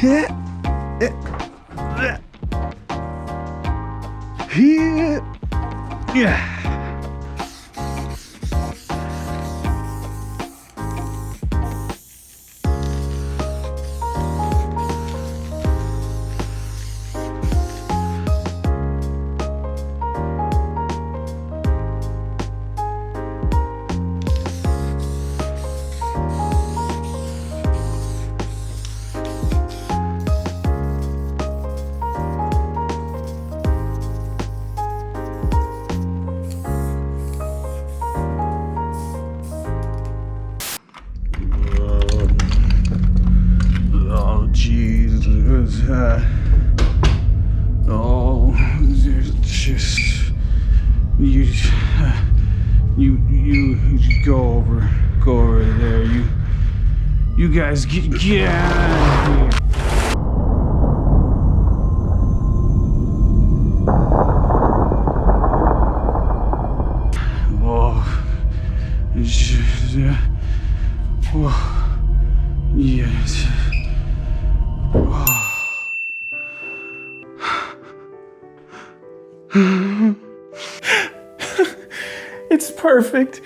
Yeah. Jesus, oh, just you go over there. You guys get out of here. Oh, yes. It's perfect.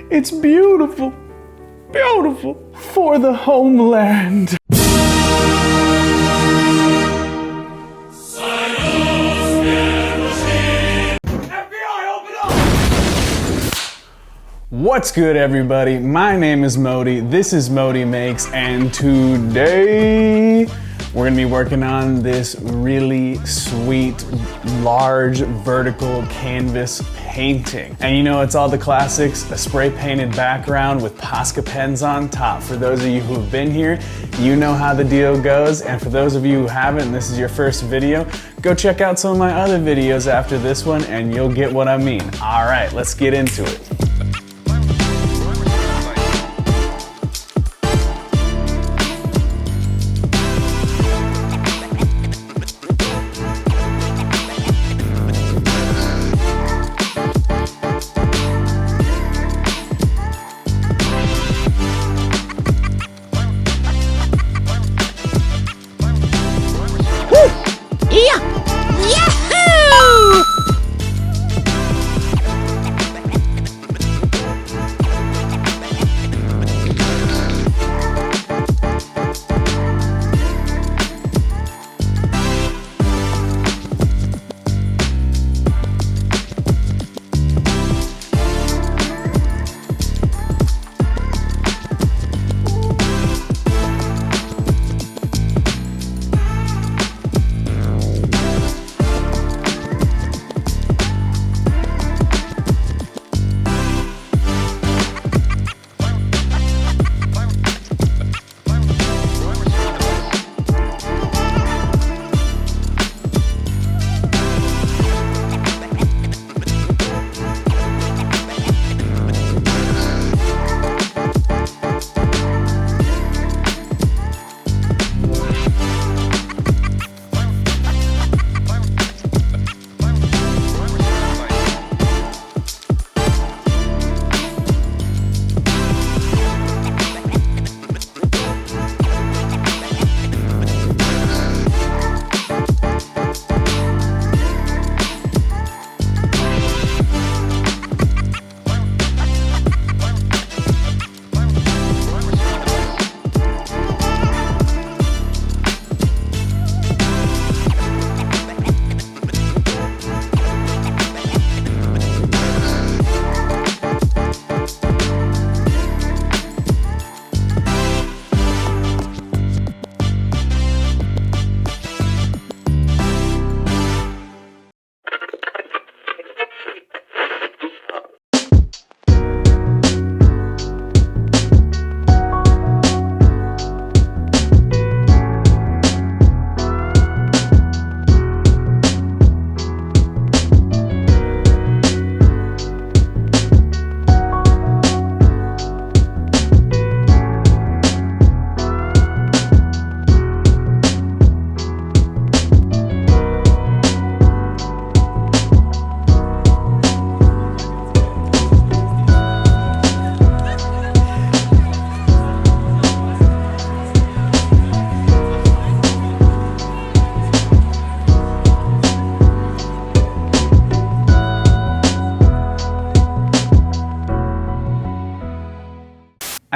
It's beautiful. Beautiful for the homeland. What's good, everybody? My name is Modi. This is ModiMakes, and today we're gonna be working on this really sweet, large, vertical canvas painting. And you know, it's all the classics, a spray painted background with Posca pens on top. For those of you who have been here, you know how the deal goes. And for those of you who haven't, and this is your first video, go check out some of my other videos after this one and you'll get what I mean. All right, let's get into it.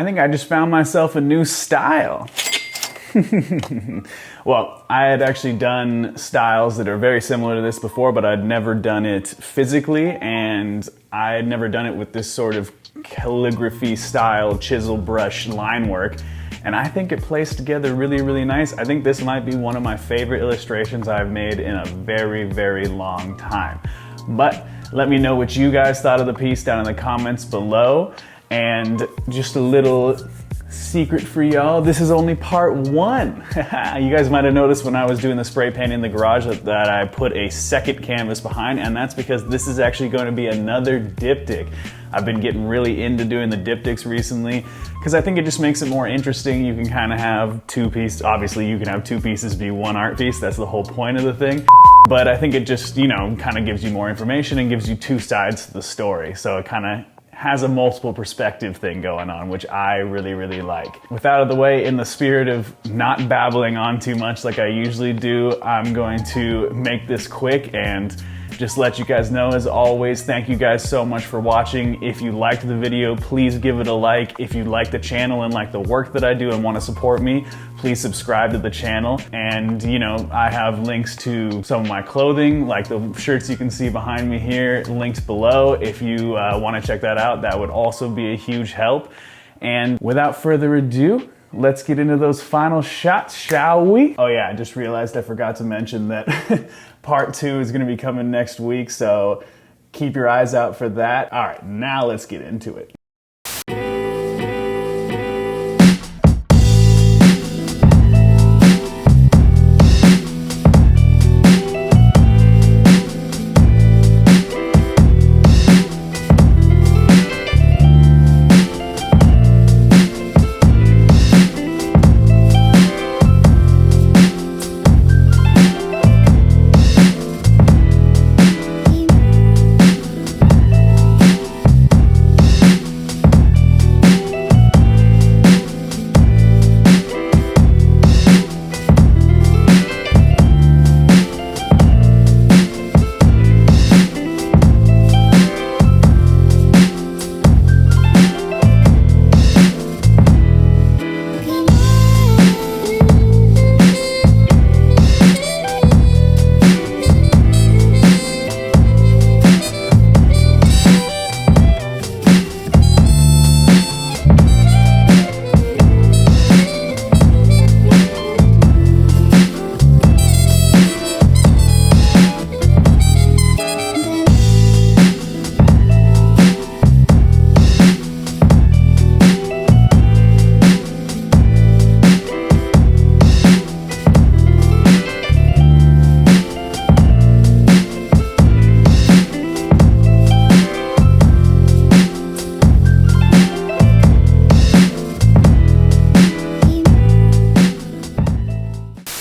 I think I just found myself a new style. Well, I had actually done styles that are very similar to this before, but I'd never done it physically, and I had never done it with this sort of calligraphy style chisel brush line work. And I think it plays together really, really nice. I think this might be one of my favorite illustrations I've made in a very, very long time. But let me know what you guys thought of the piece down in the comments below. And just a little secret for y'all, this is only part 1. You guys might have noticed when I was doing the spray paint in the garage that I put a second canvas behind, and that's because this is actually going to be another diptych. I've been getting really into doing the diptychs recently because I think it just makes it more interesting. You can kind of have 2 pieces. Obviously, you can have 2 pieces be 1 art piece. That's the whole point of the thing. But I think it just, you know, kind of gives you more information and gives you 2 sides to the story. So it kind of has a multiple perspective thing going on, which I really, really like. With that out of the way, in the spirit of not babbling on too much like I usually do, I'm going to make this quick and just let you guys know, as always, thank you guys so much for watching. If you liked the video, please give it a like. If you like the channel and like the work that I do and want to support me, please subscribe to the channel. And you know, I have links to some of my clothing, like the shirts you can see behind me here, linked below. If you want to check that out, that would also be a huge help. And without further ado, let's get into those final shots, shall we? Oh yeah, I just realized I forgot to mention that part 2 is gonna be coming next week, so keep your eyes out for that. All right, now let's get into it.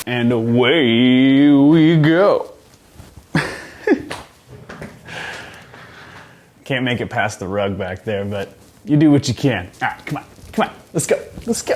And away we go. Can't make it past the rug back there, but you do what you can. All right, come on, let's go, let's go.